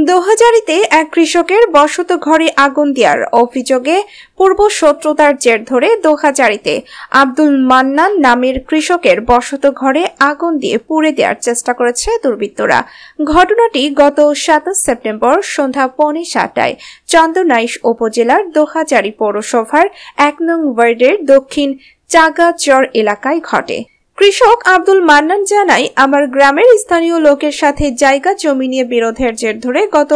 দোহাজারীতে এক কৃষকের বসত ঘরে আগুন দেওয়ার অভিযোগে পূর্ব শত্রুতার জের ধরে দোহাজারীতে আব্দুল মান্নান নামের কৃষকের বসত ঘরে আগুন দিয়ে পুড়ে দেওয়ার চেষ্টা করেছে দুর্বৃত্তরা। ঘটনাটি গত 27 সেপ্টেম্বর সন্ধ্যা 7:45টায় চন্দনাইশ উপজেলার দোহাজারী পৌরসভার 1 নং ওয়ার্ডের দক্ষিণ চাগাচর এলাকায় ঘটে। কৃষক আব্দুল মান্নান জানায়, আমার গ্রামের স্থানীয় লোকের সাথে জায়গা জমি নিয়ে বিরোধের জের ধরে গত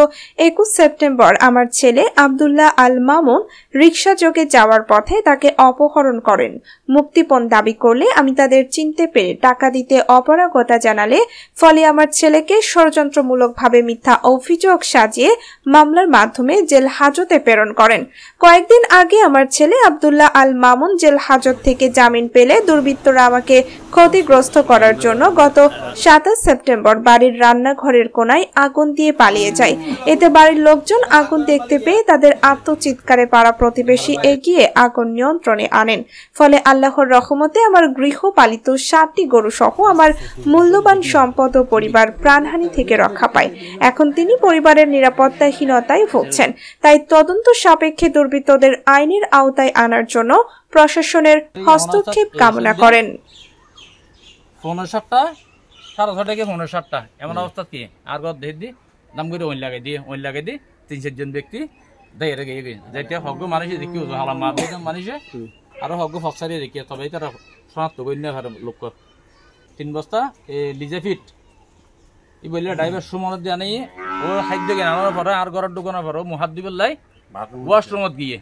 21 সেপ্টেম্বর আমার ছেলে আব্দুল্লাহ আল মামুন রিকশাযোগে যাওয়ার পথে তাকে অপহরণ করেন। মুক্তিপণ দাবি করলে আমি তাদের চিনতে পেরে টাকা দিতে অপারগতা জানালে ফলে আমার ছেলেকে ষড়যন্ত্রমূলকভাবে মিথ্যা অভিযোগ সাজিয়ে মামলার মাধ্যমে জেল হাজতে প্রেরণ করেন। কয়েকদিন আগে আমার ছেলে আব্দুল্লাহ আল মামুন জেল হাজত থেকে জামিন পেলে দুর্বৃত্তরা আমাকে ক্ষতিগ্রস্ত করার জন্য গত 27 সেপ্টেম্বর বাড়ির রান্নাঘরের কোনায় আগুন দিয়ে পালিয়ে যায়। এতে বাড়ির লোকজন আগুন দেখতে পেয়ে তাদের আত্মচিৎকারে পাড়া প্রতিবেশী এগিয়ে আগুন নিয়ন্ত্রণে আনেন। ফলে আল্লাহর রহমতে আমার গৃহপালিত 7টি গরু সহ আমার মূল্যবান সম্পদ ও পরিবার প্রাণহানি থেকে রক্ষা পায়। এখন তিনি পরিবারের নিরাপত্তাহীনতায় ভুগছেন। তাই তদন্ত সাপেক্ষে দুর্বৃত্তদের আইনের আওতায় আনার জন্য প্রশাসনের হস্তক্ষেপ কামনা করেন। 7:15 7:30 থেকে 7:15 এমন অবস্থা কি আর গদ দি নাম করে ওই লাগাই দিয়ে 3-4 জন ব্যক্তি দাইরে গিয়ে যেটা হগ্গ মানুষে দেখি হালা মার দিন মানুষে আর হগ্গ ফক্সারি দেখি তবে তারা শনাক্ত করি না লোক 3 বস্তা লিজাফিট ই বললে ড্রাইভার সুমন জানি ও খাদ্য কেনার পরে আর ঘরের দোকানের পরে মুহাদ দিবলাই ওয়াশরুমত গিয়ে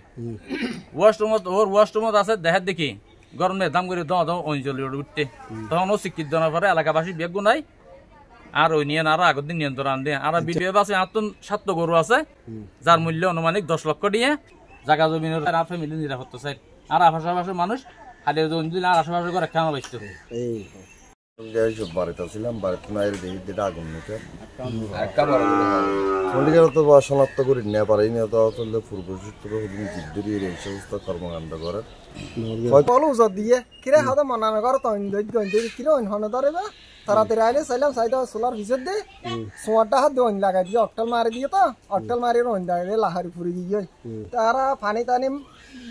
ওয়াশরুমত আছে দেখার দেখি গরমে দাম করে অঞ্চলে উঠতে তখন ও শিক্ষিত জানার পরে এলাকাবাসী বেগ নাই আর ওই নিয়ে আরো আগের দিন নিয়ন্ত্রণ আনতে আর বিডিএফ আছে 7 গরু আছে যার মূল্য অনুমানিক 10 লক্ষ দিয়ে জায়গা জমিনের আর ফ্যামিলি নিরাপত্তা চাই আর আশেপাশের মানুষ খালি আর আশেপাশে করে কেন পাইতো বাড়িতে ছিলাম বাড়িতে মায়ের দেখি যেটা আগুন নিতে তো শনাক্ত করি না পারি না তো পূর্ব সূত্র জিদ্দুরি এই সমস্ত কর্মকাণ্ড করে দিয়ে কিরে হাতে মানামে করো কিরে হনে ধরে তাড়াতাড়ি আইলে চাইলাম চাইতে সোলার ভিতর দিয়ে সোয়ারটা হাত দিয়ে লাগাই দিয়ে অকটাল মারি দিয়ে তো অকটাল মারি রইন দিয়ে লাহারি ফুরি দিয়ে তারা পানি টানি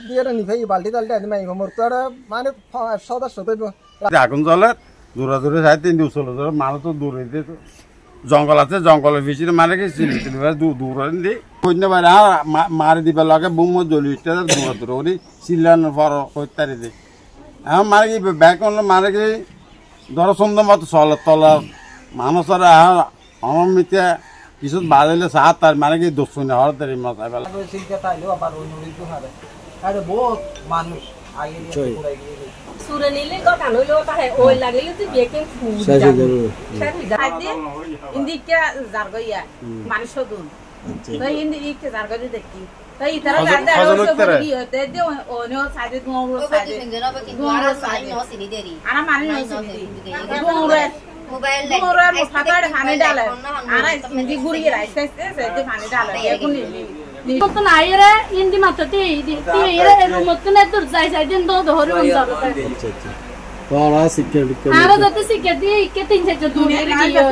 দিয়ে নিভাই বাল্টি টাল্টি আনি মাই মোর তো মানে সদস্য আগুন জ্বলে দূরে দূরে যাই 3 চলে যাবে মানুষ তো দূরে দিয়ে জঙ্গল আছে জঙ্গলের পিছনে মারে গেছি দূরে দিয়ে কন্যা বাইরে মারি দিবার লাগে বুম জ্বলি দূরে দূরে ওরি চিল্লানোর পর হত্যারি দিই এখন মারে কি ব্যাগ মারে গিয়ে ধরো সুন্দর মতো চলে তলা মানুষের আমার মিতে কিছু বাজাইলে সাত তার মানে কি দোষ শুনে হরতারি মাথায় বেলা বহুত মানুষ সুরে নিলে কথা নইলো তাহে ওই লাগিলে তুই বেকিং সাজি দেব সাজি ইন্দিকে জারগইয়া মানুষ দুন তাই ইন্দিকে জারগই দেখি তাই ইতারা জানতে আর সব কি হতে দে ওনো সাজি দুমরো সাজি হসিনি দেরি আরা মানি হসিনি দুমরো মোবাইল লাই দুমরো ফাটাড় খানে ডালে আরা ইন্দি গুড়ি রাইছে সে পানি ডালে এখন মতন আইরে ইন্দি মাত্রতে ইরে এর মতন তোর যাই যাই দিন তো ধরে মন যাবে ওরা সিকিউরিটি আর যাতে সিকিউরিটি কে 3-4 দূরে গিয়ে